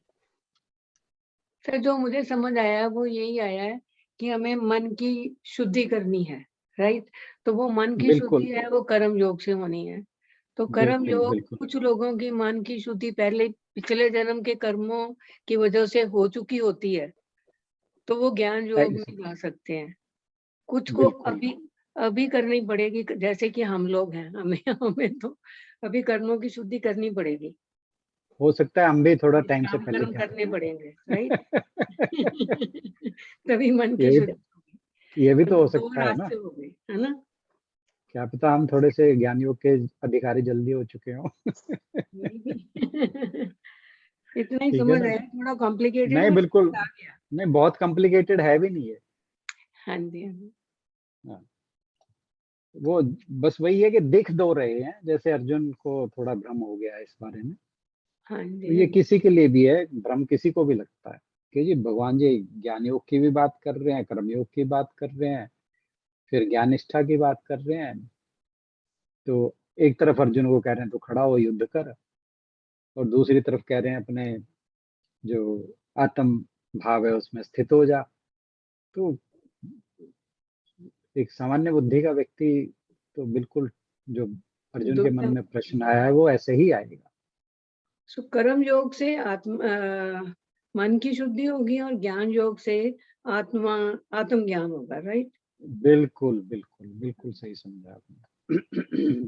सर जो मुझे समझ आया वो यही आया है कि हमें मन की शुद्धि करनी है, राइट? तो वो मन की बिल्कुल, शुद्धि है वो कर्म योग से होनी है। तो कर्म बिल्कुल, योग, बिल्कुल, कुछ लोगों की मन की शुद्धि पहले पिछले जन्म के कर्मों की वजह से हो चुकी होती है, तो वो ज्ञान योग में जा सकते हैं। कुछ को बिल्कुल। अभी अभी करनी पड़ेगी, जैसे कि हम लोग हैं, हमें हमें तो अभी कर्मों की शुद्धि करनी पड़ेगी। हो सकता है हम भी थोड़ा टाइम से निष्काम पहले कर्म कर करने रहे पड़ेंगे, राइट? हैं। तभी मन की ये शुद्धि होगी। ये भी तो वरना हो दो सकता है ना, रास्ते हो गए, है ना? क्या पता हम थोड़े से ज्ञान योग के अधिकारी जल्दी हो चुके हों। इतना ही ठीक है समझ ना? आया, थोड़ा कॉम्प्लिकेटेड नहीं, है बिल्कुल आ गया। नहीं, बहुत कॉम्प्लिकेटेड है भी नहीं है। हाँ जी, हाँ जी। हाँ, वो बस वही है कि दिख दो रहे हैं, जैसे अर्जुन को थोड़ा भ्रम हो गया है इस बारे में। हाँ तो जी, हाँ ये जी। किसी के लिए भी है, भ्रम किसी को भी लगता है कि जी भगवान जी ज्ञान योग की भी बात कर रहे हैं, कर्म योग की बात कर रहे हैं, फिर ज्ञान निष्ठा की बात कर रहे हैं। तो एक तरफ अर्जुन को कह रहे हैं तो खड़ा हो युद्ध कर, और दूसरी तरफ कह रहे हैं अपने जो आत्म भाव है उसमें स्थित हो जा। तो एक सामान्य बुद्धि का व्यक्ति तो बिल्कुल, जो अर्जुन के मन में प्रश्न आया है वो ऐसे ही आएगा। सो कर्म योग से मन की शुद्धि होगी और ज्ञान योग से आत्म ज्ञान होगा, राइट? बिल्कुल बिल्कुल बिल्कुल सही समझा आपने।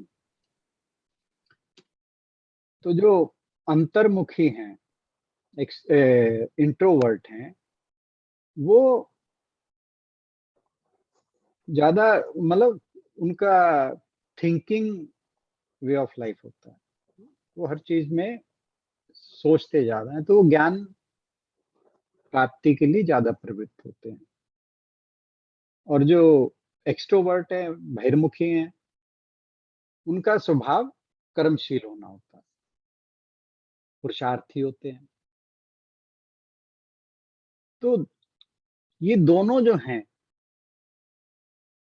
तो जो अंतर्मुखी हैं, इंट्रोवर्ट हैं, वो ज्यादा मतलब उनका थिंकिंग वे ऑफ लाइफ होता है, वो हर चीज में सोचते ज्यादा हैं, तो वो ज्ञान प्राप्ति के लिए ज्यादा प्रवृत्त होते हैं। और जो एक्सट्रोवर्ट है, बहिर्मुखी हैं, उनका स्वभाव कर्मशील होना होता है, पुरुषार्थी होते हैं। तो ये दोनों जो हैं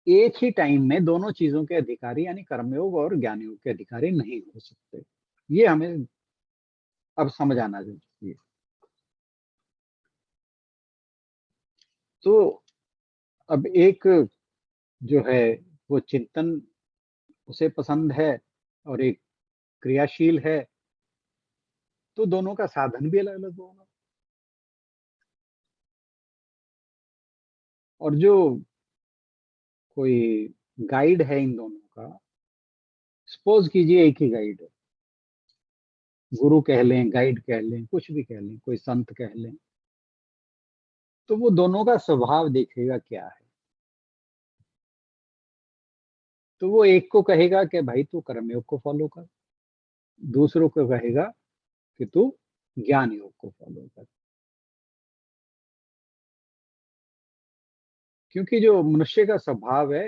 एक ही टाइम में दोनों चीजों के अधिकारी यानी कर्मयोग और ज्ञान योग के अधिकारी नहीं हो सकते। ये हमें अब समझ आना चाहिए। तो अब एक जो है वो चिंतन उसे पसंद है और एक क्रियाशील है, तो दोनों का साधन भी अलग अलग होगा। और जो कोई गाइड है इन दोनों का, सपोज कीजिए एक ही गाइड है, गुरु कह लें, गाइड कह लें, कुछ भी कह लें, कोई संत कह लें, तो वो दोनों का स्वभाव देखेगा क्या है। तो वो एक को कहेगा कि भाई तू कर्मयोग को फॉलो कर, दूसरों को कहेगा कि तू ज्ञान योग को फॉलो कर। क्योंकि जो मनुष्य का स्वभाव है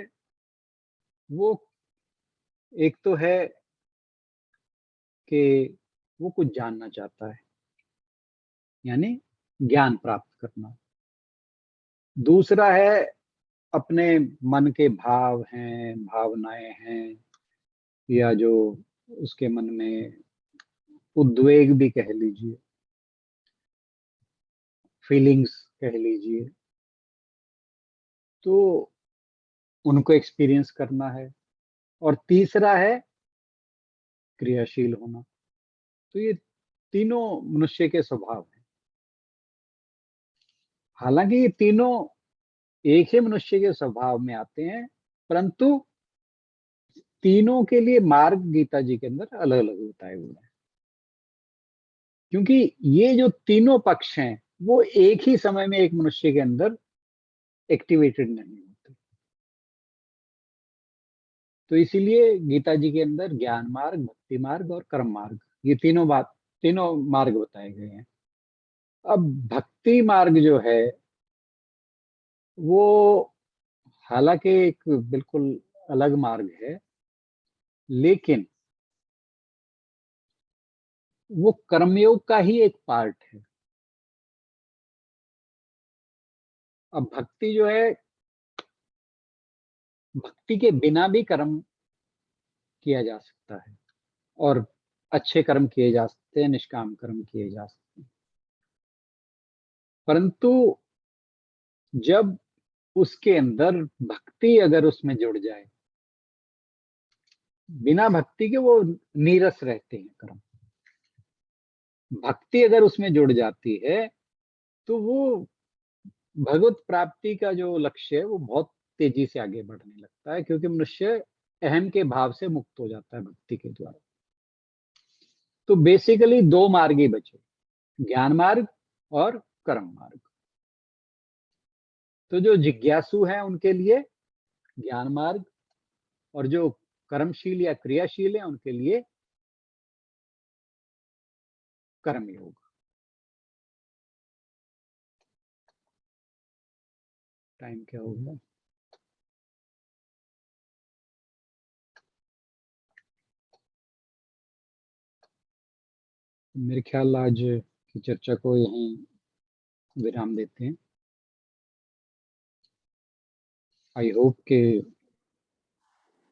वो एक तो है कि वो कुछ जानना चाहता है, यानी ज्ञान प्राप्त करना। दूसरा है अपने मन के भाव हैं, भावनाएं हैं, या जो उसके मन में उद्वेग भी कह लीजिए, फीलिंग्स कह लीजिए, तो उनको एक्सपीरियंस करना है। और तीसरा है क्रियाशील होना। तो ये तीनों मनुष्य के स्वभाव हैं। हालांकि ये तीनों एक ही मनुष्य के स्वभाव में आते हैं, परंतु तीनों के लिए मार्ग गीता जी के अंदर अलग अलग बताए हुए हैं। क्योंकि ये जो तीनों पक्ष हैं वो एक ही समय में एक मनुष्य के अंदर एक्टिवेटेड नहीं होते। तो इसीलिए गीता जी के अंदर ज्ञान मार्ग, भक्ति मार्ग और कर्म मार्ग, ये तीनों मार्ग बताए गए हैं। अब भक्ति मार्ग जो है वो हालांकि एक बिल्कुल अलग मार्ग है, लेकिन वो कर्मयोग का ही एक पार्ट है। अब भक्ति जो है, भक्ति के बिना भी कर्म किया जा सकता है, और अच्छे कर्म किए जा सकते हैं, निष्काम कर्म किए जा सकते हैं। परंतु जब उसके अंदर भक्ति अगर उसमें जुड़ जाए, बिना भक्ति के वो नीरस रहते हैं कर्म। भक्ति अगर उसमें जुड़ जाती है तो वो भगवत प्राप्ति का जो लक्ष्य है वो बहुत तेजी से आगे बढ़ने लगता है, क्योंकि मनुष्य अहम के भाव से मुक्त हो जाता है भक्ति के द्वारा। तो बेसिकली दो मार्ग ही बचे, ज्ञान मार्ग और कर्म मार्ग। तो जो जिज्ञासु हैं उनके लिए ज्ञान मार्ग, और जो कर्मशील या क्रियाशील है उनके लिए कर्म योग। टाइम क्या हो गया? मेरे ख्याल आज की चर्चा को यहीं विराम देते हैं। आई होप कि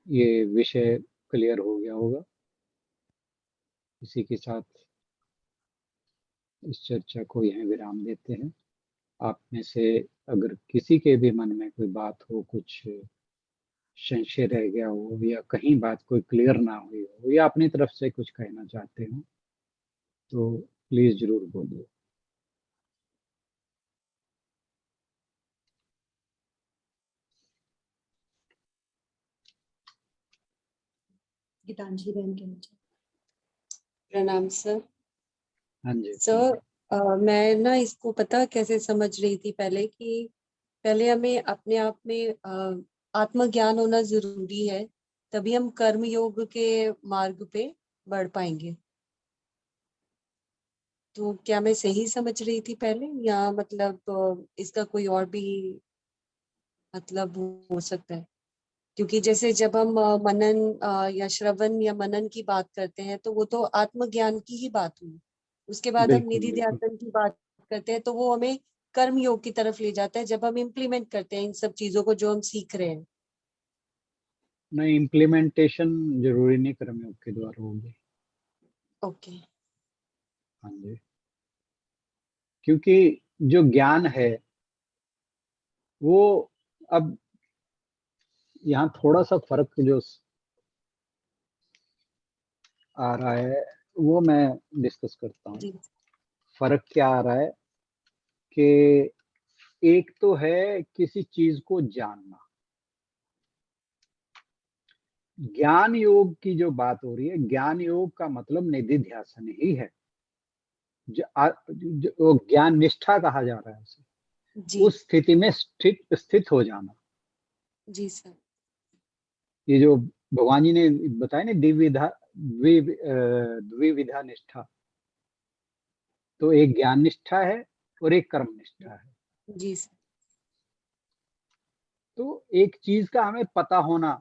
ये विषय क्लियर हो गया होगा। इसी के साथ इस चर्चा को यहीं विराम देते हैं। आप में से अगर किसी के भी मन में कोई बात हो, कुछ संशय रह गया हो, या कहीं बात कोई क्लियर ना हुई हो, या अपनी तरफ से कुछ कहना चाहते हो, तो प्लीज जरूर बोलिए। गीतांजलि बहन के मुझे प्रणाम सर। हाँ जी। सर मैं ना इसको पता कैसे समझ रही थी पहले कि पहले हमें अपने आप में आत्मज्ञान होना जरूरी है, तभी हम कर्म योग के मार्ग पे बढ़ पाएंगे। तो क्या मैं सही समझ रही थी पहले, या मतलब इसका कोई और भी मतलब हो सकता है? क्योंकि जैसे जब हम मनन या श्रवण या मनन की बात करते हैं तो वो तो आत्मज्ञान की ही बात हुई। उसके बाद हम बिल्कुल निधि बिल्कुल। ध्यान की बात करते हैं तो वो हमें कर्म योग की तरफ ले जाता है, जब हम इम्प्लीमेंट करते हैं इन सब चीजों को जो हम सीख रहे हैं। नहीं, इम्प्लीमेंटेशन जरूरी नहीं कर्मयोग के द्वारा होगी। ओके। हाँ जी, क्योंकि जो ज्ञान है वो, अब यहाँ थोड़ा सा फर्क जो आ रहा है वो मैं डिस्कस करता हूँ। जी फर्क क्या आ रहा है कि एक तो है किसी चीज को जानना। ज्ञान योग की जो बात हो रही है, ज्ञान योग का मतलब निधि ध्यासन ही है। जो ज्ञान निष्ठा कहा जा रहा है उसे, जी उस स्थिति में स्थित हो जाना। जी सर। ये जो भगवान जी ने बताया ना, द्विविधा निष्ठा, तो एक ज्ञान निष्ठा है और एक कर्म निष्ठा है। जी सर। तो एक चीज का हमें पता होना,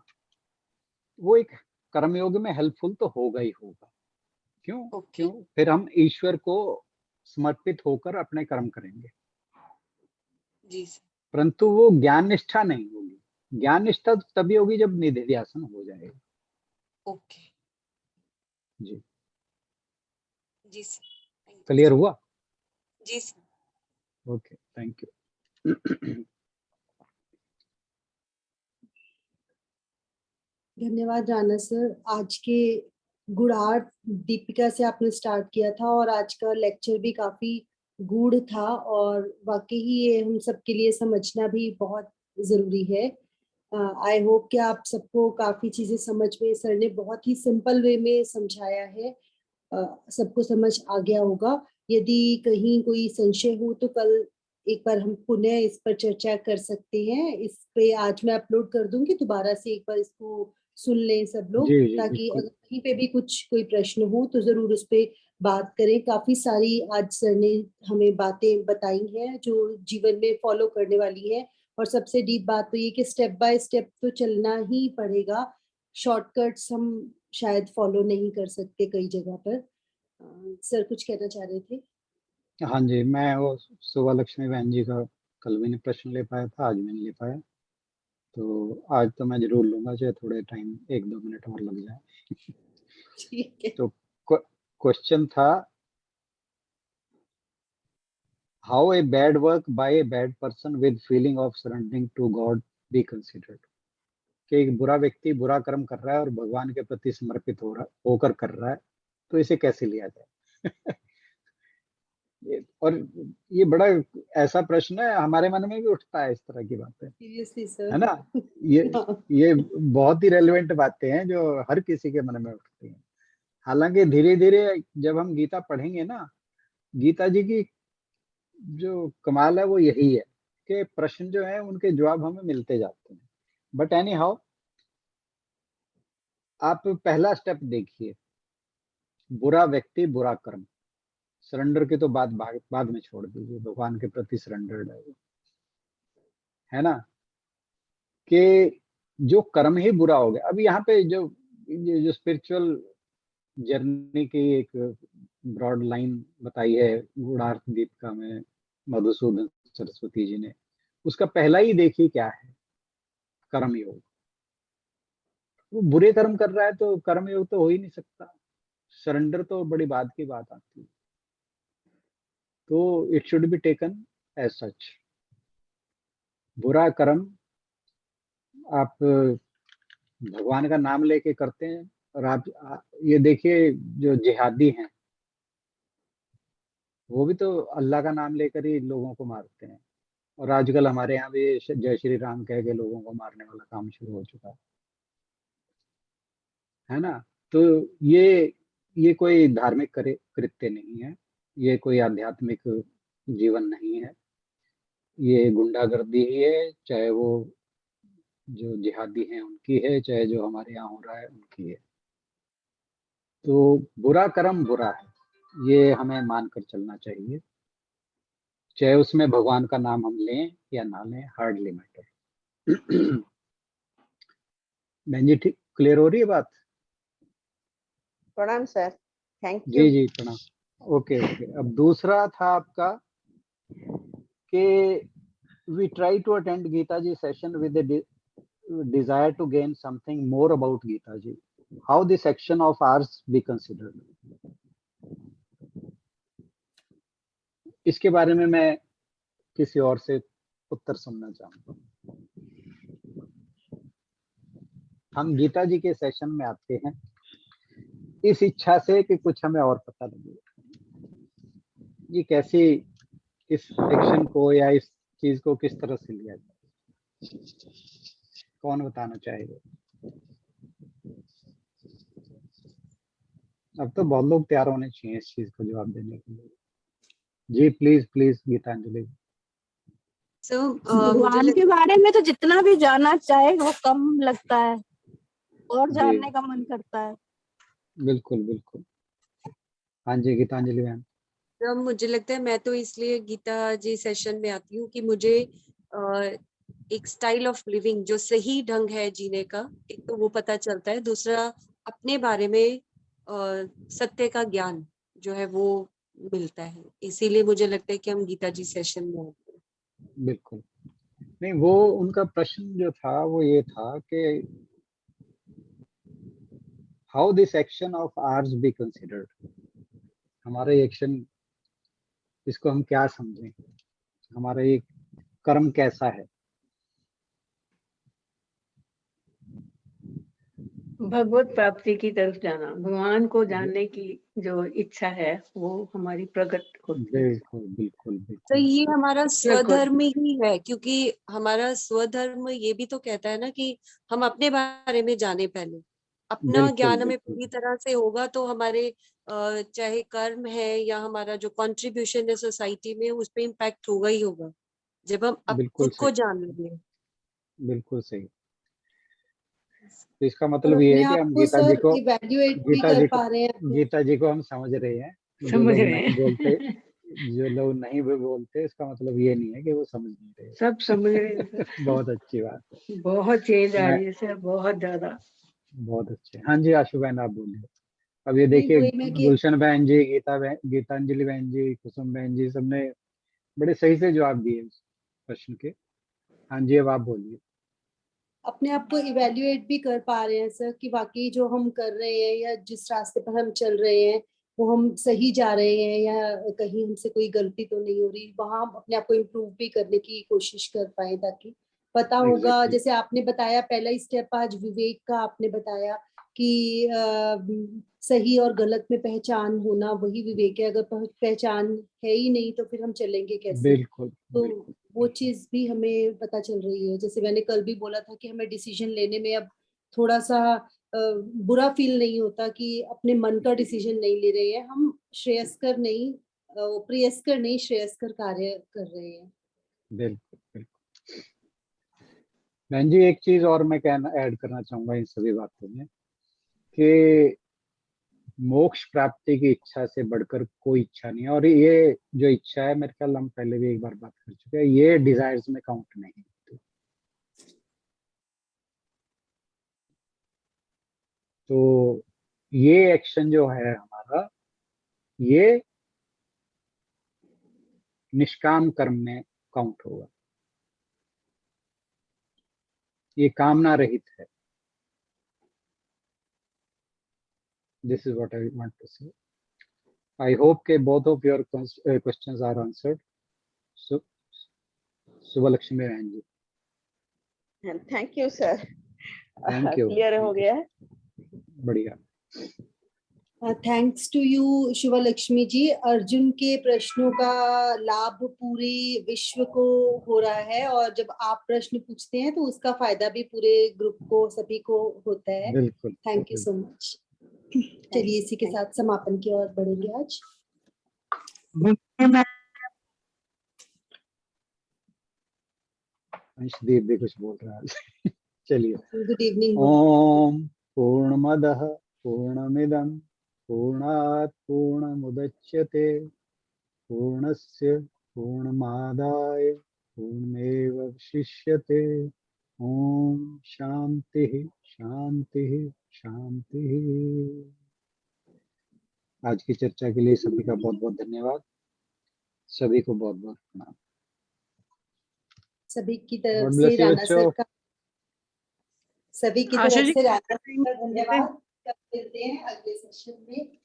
वो एक कर्मयोग में हेल्पफुल तो होगा ही होगा। क्यों? ओके। क्यों? फिर हम ईश्वर को समर्पित होकर अपने कर्म करेंगे। जी सर। परंतु वो ज्ञान निष्ठा नहीं होगी। ज्ञान निष्ठा तो तभी होगी जब निधिध्यासन हो जाएगा। ओके। जी, जी सर, थैंक यू। क्लियर हुआ? जी सर। Okay, thank you. धन्यवाद राणा सर। आज के गुणार्थ दीपिका से आपने स्टार्ट किया था और आज का लेक्चर भी काफी गूढ़ था, और वाकई ही ये हम सबके लिए समझना भी बहुत जरूरी है। आई होप कि आप सबको काफी चीजें समझ में, सर ने बहुत ही सिंपल वे में समझाया है, सबको समझ आ गया होगा। यदि कहीं कोई संशय हो तो कल एक बार हम पुनः इस पर चर्चा कर सकते हैं। इस पे आज मैं अपलोड कर दूंगी, दोबारा से एक बार इसको सुन लें सब लोग, जी जी ताकि बिल्कुल। अगर कहीं पे भी कुछ कोई प्रश्न हो तो जरूर उस पे बात करें। काफी सारी आज सर ने हमें बातें बताई हैं जो जीवन में फॉलो करने वाली है। और सबसे डीप बात तो ये कि स्टेप बाय स्टेप तो चलना ही पड़ेगा। शॉर्टकट्स हम शायद फॉलो नहीं कर सकते कई जगह पर। सर कुछ कहना चाह रहे थे? हाँ जी, मैं वो सुबह लक्ष्मी बहन जी का कल भी नहीं प्रश्न ले पाया था, आज भी नहीं ले पाया, तो आज तो मैं जरूर लूंगा, चाहे थोड़े टाइम 1-2 मिनट और लग जाए। ठीक है। तो क्वेश्चन था, how a bad work by a bad person with feeling of surrendering to God be considered. कि एक बुरा व्यक्ति बुरा कर्म कर रहा है और भगवान के प्रति समर्पित होकर कर रहा है, तो इसे कैसे लिया जाए? और ये बड़ा ऐसा प्रश्न है, हमारे मन में भी उठता है इस तरह की बातें, सीरियसली है सर। ना? ये बहुत ही रेलेवेंट बातें हैं जो हर किसी के मन में उठती हैं। हालांकि धीरे धीरे जब हम गीता पढ़ेंगे ना, गीता जी की जो कमाल है वो यही है कि प्रश्न जो है उनके जवाब हमें मिलते जाते हैं। बट एनी हाउ, आप पहला स्टेप देखिए, बुरा व्यक्ति बुरा कर्म, सरेंडर की तो बात बाद में छोड़ दीजिए, भगवान के प्रति सरेंडर्ड है ना? कि जो कर्म ही बुरा हो गया। अब यहाँ पे जो स्पिरिचुअल जर्नी की एक ब्रॉड लाइन बताई है गुणार्थ दीपिका में मधुसूदन सरस्वती जी ने, उसका पहला ही देखिए क्या है, कर्म योग। वो बुरे कर्म कर रहा है तो कर्मयोग तो हो ही नहीं सकता, सरेंडर तो बड़ी बात की बात आती है। तो it should be taken as such. बुरा कर्म आप भगवान का नाम लेके करते हैं, और आप ये देखिए जो जिहादी हैं वो भी तो अल्लाह का नाम लेकर ही लोगों को मारते हैं। और आजकल हमारे यहाँ भी जय श्री राम कह के लोगों को मारने वाला काम शुरू हो चुका है ना। तो ये कोई धार्मिक कृत्य नहीं है, ये कोई आध्यात्मिक जीवन नहीं है, ये गुंडागर्दी ही है, चाहे वो जो जिहादी हैं उनकी है, चाहे जो हमारे यहाँ हो रहा है उनकी है। तो बुरा कर्म बुरा है, ये हमें मानकर चलना चाहिए, चाहे उसमें भगवान का नाम हम लें या ना लें, हार्डली मैटर। बहन जी ठीक क्लियर हो रही है बात? प्रणाम सर, थैंक जी यू। जी प्रणाम। ओके ओके, अब दूसरा था आपका कि we try to attend Gita ji session with a desire to gain something more about Gita ji. How this action of ours be considered? इसके बारे में मैं किसी और से उत्तर सुनना चाहूंगा। हम गीता जी के सेशन में आते हैं इस इच्छा से कि कुछ हमें और पता लगे, ये कैसे इस एक्शन को या इस चीज को किस तरह से लिया जाए, कौन बताना चाहेगा? अब तो बहुत लोग तैयार होने चाहिए इस चीज को जवाब देने के लिए। जी प्लीज प्लीज गीतांजलि। So, भगवान के बारे में तो जितना भी जानना चाहे वो कम लगता है, और जी। जानने का मन करता है। बिल्कुल बिल्कुल। हाँ जी गीतांजलि मैम। तो मुझे लगता है मैं तो इसलिए गीता जी सेशन में आती हूँ कि मुझे एक स्टाइल ऑफ लिविंग जो सही ढंग है जीने का, एक तो वो पता चलता है, दूसरा अपने बारे में सत्य का ज्ञान जो है वो मिलता है। इसीलिए मुझे लगता है कि हम गीता जी सेशन में आते हैं। बिल्कुल नहीं, वो उनका प्रश्न जो था वो ये था कि how this action of ours be considered, हमारा एक्शन, इसको हम क्या समझें, हमारा ये कर्म कैसा है? भगवत प्राप्ति की तरफ जाना, भगवान को जानने की जो इच्छा है वो हमारी प्रकट होती है। बिल्कुल बिल्कुल तो बिल्कुल। ये हमारा स्वधर्म ही है, क्योंकि हमारा स्वधर्म ये भी तो कहता है ना कि हम अपने बारे में जाने पहले। अपना बिल्कुल, ज्ञान हमें बिल्कुल। पूरी तरह से होगा तो हमारे चाहे कर्म है या हमारा जो कंट्रीब्यूशन है सोसाइटी में उस पर इम्पैक्ट होगा ही होगा, जब हम बिल्कुल खुद को सही, जान लेंगे। बिल्कुल सही। तो इसका और मतलब ये अपने है कि आप हम को सर इवैल्यूएट भी कर पा रहे हैं अपने। गीता जी को हम समझ रहे हैं। जो समझ लोग रहे नहीं बोलते, हैं। जो लोग नहीं भी बोलते, इसका मतलब ये नहीं है कि वो समझ नहीं रहे। सब समझ रहे हैं सर। बहुत अच्छी बात है। बहुत चेंज आ मैं रही है सर, बहुत ज्यादा। बहुत अच्छे। हाँ जी आशु बहन आप बोलिए। अब ये नहीं देखिए वही मैं कि गुलशन बहन जी, गीतांजलि बहन जी, कुसुम बहन जी, सबने बड़े सही से जवाब दिए इस प्रश्न के। हाँ जी अब आप बोलिए। अपने आप को इवैल्यूएट भी कर पा रहे हैं सर कि वाकई जो हम कर रहे हैं या जिस रास्ते पर हम चल रहे हैं वो हम सही जा रहे हैं या कहीं हमसे कोई गलती तो नहीं हो रही। वहां हम अपने आप को इम्प्रूव भी करने की कोशिश कर पाए ताकि पता होगा। एग्जैक्टली। जैसे आपने बताया पहला स्टेप आज विवेक का आपने बताया कि सही और गलत में पहचान होना वही विवेक है। अगर पहचान है ही नहीं तो फिर हम चलेंगे कैसे? बिल्कुल तो बिल्कुल। वो चीज भी हमें पता चल रही है। जैसे मैंने कल भी बोला था कि हमें डिसीजन लेने में अब थोड़ा सा बुरा फील नहीं होता कि अपने मन का डिसीजन नहीं ले रहे हैं हम, श्रेयस्कर नहीं प्रेयस्कर नहीं श्रेयस्कर कार्य कर रहे हैं। बिल्कुल बिल्कुल। बहन जी एक चीज और मैं कहना ऐड करना चाहूंगा इन सभी बातों में कि मोक्ष प्राप्ति की इच्छा से बढ़कर कोई इच्छा नहीं है। और ये जो इच्छा है मेरे ख्याल हम पहले भी एक बार बात कर चुके हैं, ये डिजायर्स में काउंट नहीं होती। तो ये एक्शन जो है हमारा, ये निष्काम कर्म में काउंट होगा, ये कामना रहित है। This is what I want to say. I hope that both of your questions are answered. So, Subhalakshmi Behen ji. Thank you sir, Thank you. Clear हो गया है। बढ़िया। Thanks to you Shiva Lakshmi ji. Arjun के प्रश्नों का लाभ पूरे विश्व को हो रहा है और जब आप प्रश्न पूछते हैं तो उसका फायदा भी पूरे ग्रुप को, सभी को होता है। बिल्कुल। Thank you so much. चलिए इसी के साथ समापन की ओर बढ़ेंगे आज। अंशदीप भी कुछ बोल रहा है। चलिए। Good evening. ओम पूर्णमदः पूर्णमिदं पूर्णात् पूर्णमुदच्यते पूर्णस्य पूर्णमादाय पूर्णमेवावशिष्यते। ओम शांति शांति शांति। आज की चर्चा के लिए सभी का बहुत बहुत धन्यवाद। सभी को बहुत बहुत प्रणाम। सभी की तरफ God से bless you, राणा सर बच्चों। का, सभी की आशा तरफ जी, से राणा सर का धन्यवाद। कल मिलते हैं अगले सेशन में।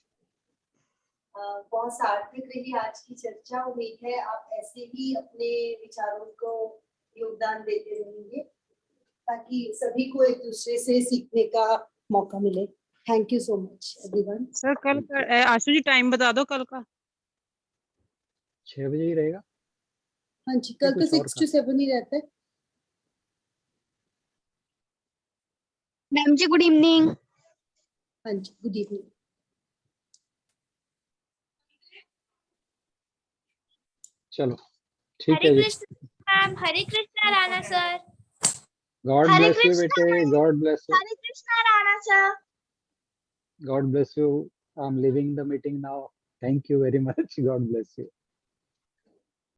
बहुत सार्थक रही आज की चर्चा। उम्मीद है आप ऐसे ही अपने विचारों को योगदान देते रहेंगे ताकि सभी को एक दूसरे से सीखने का मौका मिले। Thank you so much everyone. Sir कल का आशु जी टाइम बता दो कल का। 6 बजे ही रहेगा। हाँ जी, कल तो कुछ और 6 to 7 ही रहता है। Ma'am ji good evening. हाँ जी, गुड इवनिंग। चलो ठीक हरे है जी। Krishna ma'am. Hare Krishna Rana sir. God Hare bless you Krishna बेटे। Ma'am. God bless you. Hare Krishna Rana sir. God bless you. I'm leaving the meeting now. Thank you very much. God bless you.